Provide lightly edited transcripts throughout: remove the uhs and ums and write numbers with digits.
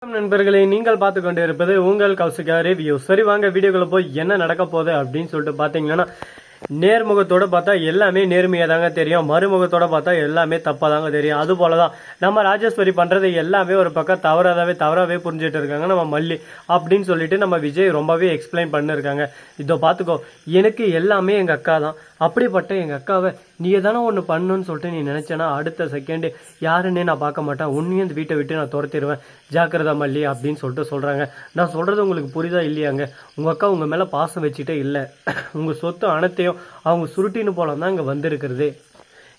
நண்பர்களே, நீங்கள் பார்த்து கொண்டு இருப்பது உங்கள் கௌசிகா ரிவ்யூ. சரி, வாங்க வீடியோக்குள்ள போய் என்ன நடக்க போகுது அப்படின்னு சொல்லிட்டு பார்த்தீங்கன்னா, நேர்முகத்தோட பார்த்தா எல்லாமே நேர்மையாக தாங்க தெரியும், மறுமுகத்தோட பார்த்தா எல்லாமே தப்பாக தாங்க தெரியும். அது போல தான் நம்ம ராஜேஸ்வரி பண்ணுறது எல்லாமே ஒரு பக்கம் தவறாகவே புரிஞ்சுட்டு இருக்காங்க நம்ம மல்லி அப்படின்னு சொல்லிட்டு நம்ம விஜய் ரொம்பவே எக்ஸ்பிளைன் பண்ணிருக்காங்க. இதோ பார்த்துக்கோ, எனக்கு எல்லாமே எங்கள் அக்கா தான். அப்படிப்பட்ட எங்கள் அக்காவை நீ எதானே ஒன்று பண்ணணும்னு சொல்லிட்டு நீ நினச்சேன்னா அடுத்த செகண்டு யாருன்னே நான் பார்க்க மாட்டேன், உன்னையும் இந்த வீட்டை விட்டு நான் துரத்திடுவேன், ஜாக்கிரதா மல்லி அப்படின்னு சொல்லிட்டு சொல்கிறாங்க. நான் சொல்கிறது உங்களுக்கு புரியுதா இல்லையாங்க? உங்கள் அக்கா உங்கள் மேலே பாசம் வச்சுட்டே இல்லை, உங்கள் சொத்து அனைத்தையும் அவங்க சுருட்டின்னு போலாம் தான் இங்கே வந்திருக்கிறது.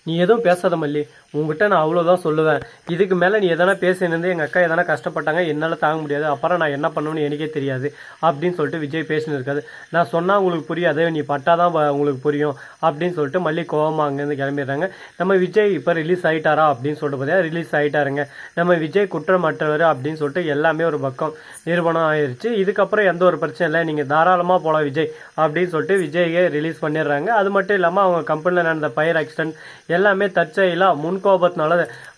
நீ எதுவும் பேசாத மல்லி, உங்ககிட்ட நான் அவ்வளோதான் சொல்லுவேன். இதுக்கு மேலே நீ எதனா பேசினது எங்கள் அக்கா எதனா கஷ்டப்பட்டாங்க, என்னால் தாங்க முடியாது, அப்புறம் நான் என்ன பண்ணணும்னு எனக்கே தெரியாது அப்படின்னு சொல்லிட்டு விஜய் பேசினு இருக்காது. நான் சொன்னால் உங்களுக்கு புரியாது, நீ பட்டாதான் உங்களுக்கு புரியும் அப்படின்னு சொல்லிட்டு மல்லி கோவமாக அங்கேருந்து கிளம்பிடுறாங்க. நம்ம விஜய் இப்போ ரிலீஸ் ஆகிட்டாரா அப்படின்னு சொல்லிட்டு பார்த்தீங்கன்னா ரிலீஸ் ஆகிட்டாருங்க. நம்ம விஜய் குற்றமற்றவர் அப்படின்னு சொல்லிட்டு எல்லாமே ஒரு பக்கம் நிரூபணம் ஆயிடுச்சு. இதுக்கப்புறம் எந்த ஒரு பிரச்சனை இல்லை, நீங்கள் தாராளமாக போகலாம் விஜய் அப்படின்னு சொல்லிட்டு விஜய்யே ரிலீஸ் பண்ணிடுறாங்க. அது மட்டும் இல்லாமல் அவங்க கம்பெனியில் நடந்த ஃபயர் ஆக்சிடென்ட் எல்லாமே தற்செயலாக முன்கோபத்தினால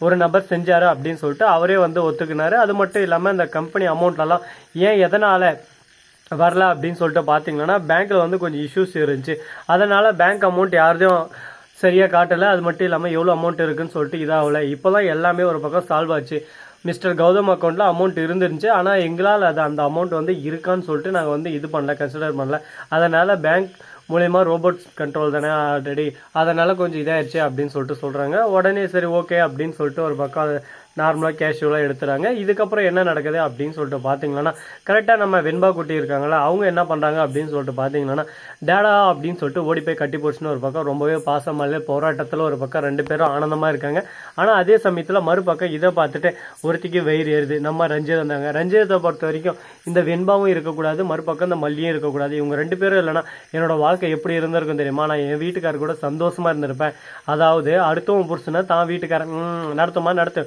ஒரு நபர் செஞ்சார் அப்படின்னு சொல்லிட்டு அவரே வந்து ஒத்துக்கினாரு. அது மட்டும் இல்லாமல் இந்த கம்பெனி அமௌண்ட்லாம் ஏன் எதனால் வரல அப்படின்னு சொல்லிட்டு பார்த்தீங்கன்னா, பேங்க்கில் வந்து கொஞ்சம் இஷ்யூஸ் இருந்துச்சு, அதனால் பேங்க் அமௌண்ட் யாரையும் சரியாக காட்டலை. அது மட்டும் இல்லாமல் எவ்வளோ அமௌண்ட் இருக்குதுன்னு சொல்லிட்டு இதாகல. இப்போ தான் எல்லாமே ஒரு பக்கம் சால்வ் ஆச்சு. மிஸ்டர் கௌதம் அக்கௌண்ட்டில் அமௌண்ட் இருந்துருந்துச்சு, ஆனால் எங்களால் அது அந்த அமௌண்ட் வந்து இருக்கான்னு சொல்லிட்டு நாங்கள் வந்து இது பண்ணல, கன்சிடர் பண்ணல. அதனால் பேங்க் மூலயமா ரோபோட்ஸ் கண்ட்ரோல் தானே ஆல்ரெடி, அதனால் கொஞ்சம் இதாகிடுச்சு அப்படின்னு சொல்லிட்டு சொல்கிறாங்க. உடனே சரி ஓகே அப்படின்னு சொல்லிட்டு ஒரு பக்கம் அதை நார்மலாக கேஷுவலாக எடுத்துகிறாங்க. இதுக்கப்புறம் என்ன நடக்குது அப்படின்னு சொல்லிட்டு பார்த்தீங்கன்னா, கரெக்டாக நம்ம வெண்பா குட்டி இருக்காங்களா, அவங்க என்ன பண்ணுறாங்க அப்படின்னு சொல்லிட்டு பார்த்தீங்கன்னா, டேடா அப்படின்னு சொல்லிட்டு ஓடி போய் கட்டி போச்சுன்னு ஒரு பக்கம் ரொம்பவே பாசமாலே போராட்டத்தில் ஒரு பக்கம் ரெண்டு பேரும் ஆனந்தமாக இருக்காங்க. ஆனால் அதே சமயத்தில் மறுபக்கம் இதை பார்த்துட்டு ஒருத்திக்கு வயிறு ஏறுது. நம்ம ரஞ்சித் வந்தாங்க. ரஞ்சித்தை பொறுத்த வரைக்கும் இந்த வெண்பாவும் இருக்கக்கூடாது, மறுபக்கம் இந்த மல்லியும் இருக்கக்கூடாது. இவங்க ரெண்டு பேரும் இல்லைனா என்னோட வாழ்க்கை எப்படி இருந்திருக்கும் தெரியுமா? நான் என் வீட்டுக்காரர் கூட சந்தோஷமாக இருந்திருப்பேன். அதாவது அடுத்தவன் புருஷனை தான் வீட்டுக்காரன் நடத்துமா நடத்து,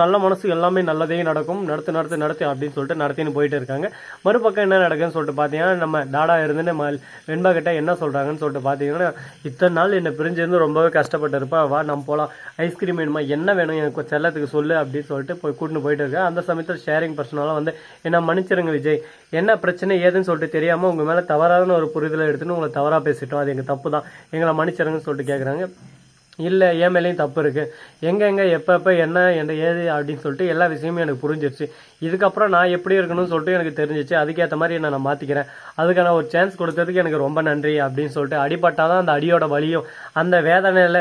நல்ல மனசு எல்லாமே நல்லதே நடக்கும், நடத்து அப்படின்னு சொல்லிட்டு நடத்தின்னு போயிட்டு இருக்காங்க. மறுபக்கம் என்ன நடக்குதுன்னு சொல்லிட்டு பார்த்தீங்கன்னா, நம்ம டாடா இருந்துன்னு வெண்பா கிட்ட என்ன சொல்கிறாங்கன்னு சொல்லிட்டு பார்த்தீங்கன்னா, இத்தனை நாள் என்னை பிரிஞ்சிருந்து ரொம்பவே கஷ்டப்பட்டு இருப்பா, வா நம்ம போகலாம், ஐஸ்கிரீம் வேணுமா, என்ன வேணும் எனக்கு செல்லத்துக்கு சொல்லு அப்படின்னு சொல்லிட்டு கூட்டின்னு போயிட்டு இருக்கேன். அந்த சமயத்தில் ஷேரிங் பர்சனால வந்து என்ன மன்னிச்சிருங்க விஜய், என்ன பிரச்சனை ஏதுன்னு சொல்லிட்டு தெரியாமல் உங்கள் மேலே தவறான ஒரு புரிதலை எடுத்துன்னு உங்களை தவறாக பேசிட்டோம், அது எங்கள் தப்பு தான், எங்களை மன்னிச்சிருங்கன்னு சொல்லிட்டு கேட்குறாங்க. இல்லை, என் மேலேயும் தப்பு இருக்குது, எங்கே எப்போ என்ன ஏது அப்படின்னு சொல்லிட்டு எல்லா விஷயமும் எனக்கு புரிஞ்சிருச்சு. இதுக்கப்புறம் நான் எப்படி இருக்கணும்னு சொல்லிட்டு எனக்கு தெரிஞ்சிச்சு, அதுக்கேற்ற மாதிரி நான் மாற்றிக்கிறேன், அதுக்கான ஒரு சான்ஸ் கொடுத்ததுக்கு எனக்கு ரொம்ப நன்றி அப்படின்னு சொல்லிட்டு, அடிபட்டால் தான் அந்த அடியோட வலியும் அந்த வேதனையில்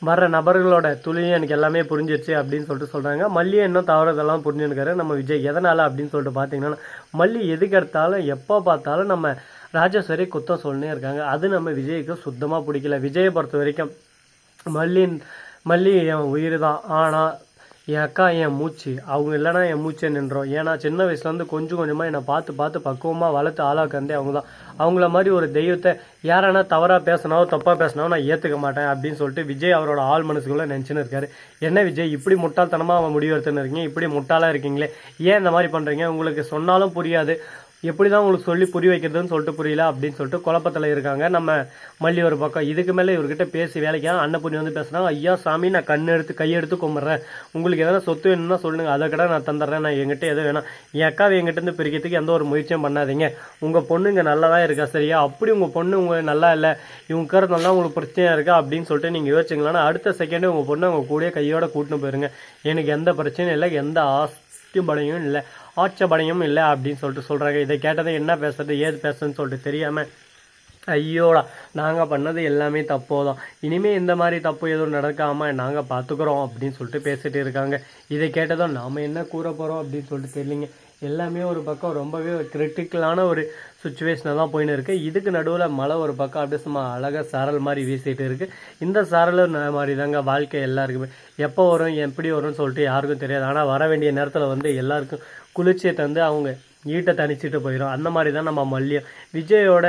வர்ற நபர்களோட துளியும் எனக்கு எல்லாமே புரிஞ்சிருச்சு அப்படின்னு சொல்லிட்டு சொல்கிறாங்க. மல்லியை இன்னும் தவறுதெல்லாம் புரிஞ்சுருக்காரு நம்ம விஜய். எதனால் அப்படின்னு சொல்லிட்டு பார்த்தீங்கன்னா, மல்லி எதுக்கு எடுத்தாலும் எப்போ பார்த்தாலும் நம்ம ராஜேஸ்வரி குத்தம் சொல்லினே இருக்காங்க. அது நம்ம விஜய்க்கு சுத்தமாக பிடிக்கல. விஜயை பொறுத்த வரைக்கும் மல்லி என் உயிர் தான், ஆனால் என் அக்கா என் மூச்சு, அவங்க இல்லைனா என் மூச்சை நின்றோம். ஏன்னா சின்ன வயசுலேருந்து கொஞ்சம் கொஞ்சமாக என்னை பார்த்து பக்குவமாக வளர்த்து ஆளாக்கந்தே அவங்க தான். அவங்கள மாதிரி ஒரு தெய்வத்தை யாரானா தவறாக பேசினாவோ தப்பாக பேசினாவோ நான் ஏற்றுக்க மாட்டேன் அப்படின்னு சொல்லிட்டு விஜய் அவரோட ஆள் மனசுக்குள்ளே நினச்சின்னு இருக்காரு. என்ன விஜய் இப்படி முட்டாள்தனமாக அவன் முடிவு எடுத்துன்னு இருக்கீங்க, இப்படி முட்டாளாக இருக்கீங்களே, ஏன் இந்த மாதிரி பண்ணுறீங்க, உங்களுக்கு சொன்னாலும் புரியாது, எப்படி தான் உங்களுக்கு சொல்லி புரிய வைக்கிறதுன்னு சொல்லிட்டு புரியல அப்படின்னு சொல்லிட்டு குழப்பத்தில் இருக்காங்க நம்ம மல்லி ஒரு பக்கம். இதுக்கு மேலே இவர்கிட்ட பேசி வேலைக்கா அன்னபுண்ணி வந்து பேசுகிறாங்க. ஐயா சாமி, நான் கையெடுத்து கும்பிட்றேன், உங்களுக்கு எதனா சொத்து வேணும்னா சொல்லுங்கள், அதை கடை நான் தந்துடுறேன், நான் எங்கிட்ட எதுவும் வேணாம், என் அக்காவை எங்கிட்டேருந்து பிரிக்கிறதுக்கு எந்த ஒரு முயற்சியும் பண்ணாதீங்க, உங்கள் பொண்ணு இங்கே நல்லா தான் இருக்கா சரியா, அப்படி உங்கள் பொண்ணு உங்களுக்கு நல்லா இல்லை, இவங்க இருக்கிறதுனால உங்களுக்கு பிரச்சனையாக இருக்கா அப்படின்னு சொல்லிட்டு நீங்கள் யோசிச்சிங்களான்னா அடுத்த செகண்டே உங்கள் பொண்ணு உங்கள் கூட கையோட கூட்டின்னு போயிருங்க, எனக்கு எந்த பிரச்சனையும் இல்லை, எந்த ஆஸ்திபடையும் இல்லை, ஆட்சபடையும் இல்லை அப்படின்னு சொல்லிட்டு சொல்கிறாங்க. இதை கேட்டதை என்ன பேசுறது ஏது பேசுறதுன்னு சொல்லிட்டு தெரியாமல், ஐயோடா நாங்கள் பண்ணது எல்லாமே தப்போ தான், இனிமேல் இந்த மாதிரி தப்பு எதுவும் நடக்காமல் நாங்கள் பார்த்துக்குறோம் அப்படின்னு சொல்லிட்டு பேசிகிட்டு இருக்காங்க. இதை கேட்டதும் நாம் என்ன கூற போகிறோம் அப்படின்னு சொல்லிட்டு தெரியலிங்க. எல்லாமே ஒரு பக்கம் ரொம்பவே கிரிட்டிக்கலான ஒரு சுச்சுவேஷனில் தான் போயின்னு இருக்குது. இதுக்கு நடுவில் மழை ஒரு பக்கம் அப்படியே சும்மா அழகாக சாரல் மாதிரி வீசிகிட்டு இருக்குது. இந்த சாரல் மாதிரி தாங்க வாழ்க்கை எல்லாருக்குமே, எப்போ வரும் எப்படி வரும்னு சொல்லிட்டு யாருக்கும் தெரியாது. ஆனால் வர வேண்டிய நேரத்தில் வந்து எல்லாருக்கும் குளிர்ச்சியை தந்து அவங்க ஈட்டை தணிச்சிட்டு போயிடும். அந்த மாதிரி தான் நம்ம மல்லியும் விஜயோட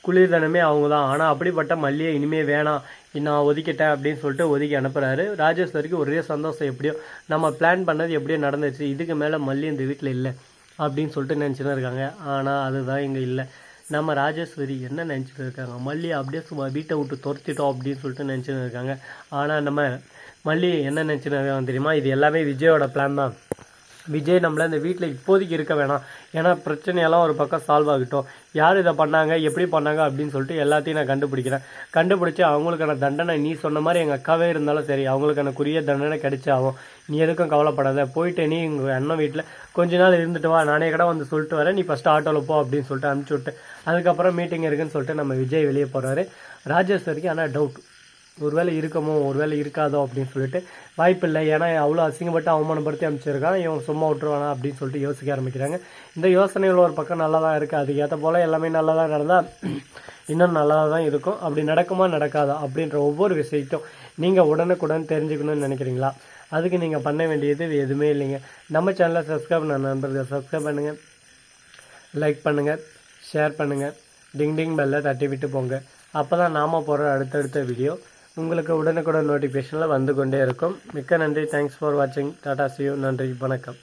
குளிர்தனமே அவங்க தான். ஆனால் அப்படிப்பட்ட மல்லியை இனிமேல் வேணாம், நான் ஒதுக்கிட்டேன் அப்படின்னு சொல்லிட்டு ஒதுக்கி அனுப்புகிறாரு. ராஜேஸ்வரிக்கு ஒரே சந்தோஷம், எப்படியோ நம்ம பிளான் பண்ணது எப்படியோ நடந்துச்சு, இதுக்கு மேலே மல்லி இந்த வீட்டில் இல்லை அப்படின்னு சொல்லிட்டு நினச்சின்னு இருக்காங்க. ஆனால் அதுதான் இங்கே இல்லை. நம்ம ராஜேஸ்வரி என்ன நினச்சிட்டு இருக்காங்க, மல்லி அப்படியே சும்மா வீட்டை விட்டு துரத்திட்டோம் அப்படின்னு சொல்லிட்டு நினச்சின்னு இருக்காங்க. ஆனால் நம்ம மல்லி என்ன நினச்சின்னு இருக்காங்க தெரியுமா, இது எல்லாமே விஜயோட பிளான் தான். விஜய் நம்மள இந்த வீட்டில் இப்போதைக்கு இருக்க வேணாம், ஏன்னா பிரச்சனையெல்லாம் ஒரு பக்கம் சால்வ் ஆகட்டும், யார் இதை பண்ணாங்க எப்படி பண்ணாங்க அப்படின்னு சொல்லிட்டு எல்லாத்தையும் நான் கண்டுபிடிச்சி அவங்களுக்கான தண்டனை நீ சொன்ன மாதிரி எங்கள் அக்காவே இருந்தாலும் சரி அவங்களுக்கான குறிய தண்டனை கிடைச்சாகும். நீ எதுக்கும் கவலைப்படாத, போயிட்டு நீ உங்கள் அண்ணன் வீட்டில் கொஞ்ச நாள் இருந்துட்டு வா, நானே கூட வந்து சொல்லிட்டு வரேன், நீ ஃபஸ்ட்டு ஆட்டோவில் போ அப்படின்னு சொல்லிட்டு அனுப்பிச்சி விட்டு அதுக்கப்புறம் மீட்டிங் இருக்குன்னு சொல்லிட்டு நம்ம விஜய் வெளியே போகிறாரு. ராஜேஸ்வரிக்கு ஆனால் டவுட், ஒருவேளை இருக்குமோ ஒருவேளை இருக்காதோ அப்படின்னு சொல்லிட்டு வாய்ப்பில்லை, ஏன்னா அவ்வளோ அசிங்கப்பட்டு அவமானப்படுத்தி அமைச்சிருக்கான், இவன் சும்மா விட்டுருவானா அப்படின்னு சொல்லிட்டு யோசிக்க ஆரம்பிக்கிறாங்க. இந்த யோசனைகள் ஒரு பக்கம் நல்லா தான் இருக்குது, அதுக்கேற்ற போல் எல்லாமே நல்லா தான் நடந்தால் இன்னும் நல்லா தான் இருக்கும். அப்படி நடக்குமா நடக்காதா அப்படின்ற ஒவ்வொரு விஷயத்தையும் நீங்கள் உடனுக்குடன் தெரிஞ்சுக்கணும்னு நினைக்கிறீங்களா? அதுக்கு நீங்கள் பண்ண வேண்டியது எதுவுமே இல்லைங்க. நம்ம சேனலை சப்ஸ்கிரைப் நண்பர்கள் சப்ஸ்கிரைப் பண்ணுங்கள், லைக் பண்ணுங்கள், ஷேர் பண்ணுங்கள், டிங் பெல்லை தட்டி விட்டு போங்க. அப்போ தான் நாம் போடுற அடுத்தடுத்த வீடியோ உங்களுக்கு உடனுக்குடன் நோட்டிஃபிகேஷனில் வந்து கொண்டே இருக்கும். மிக்க நன்றி. தேங்க்ஸ் ஃபார் வாட்சிங். Tata C you. நன்றி, வணக்கம்.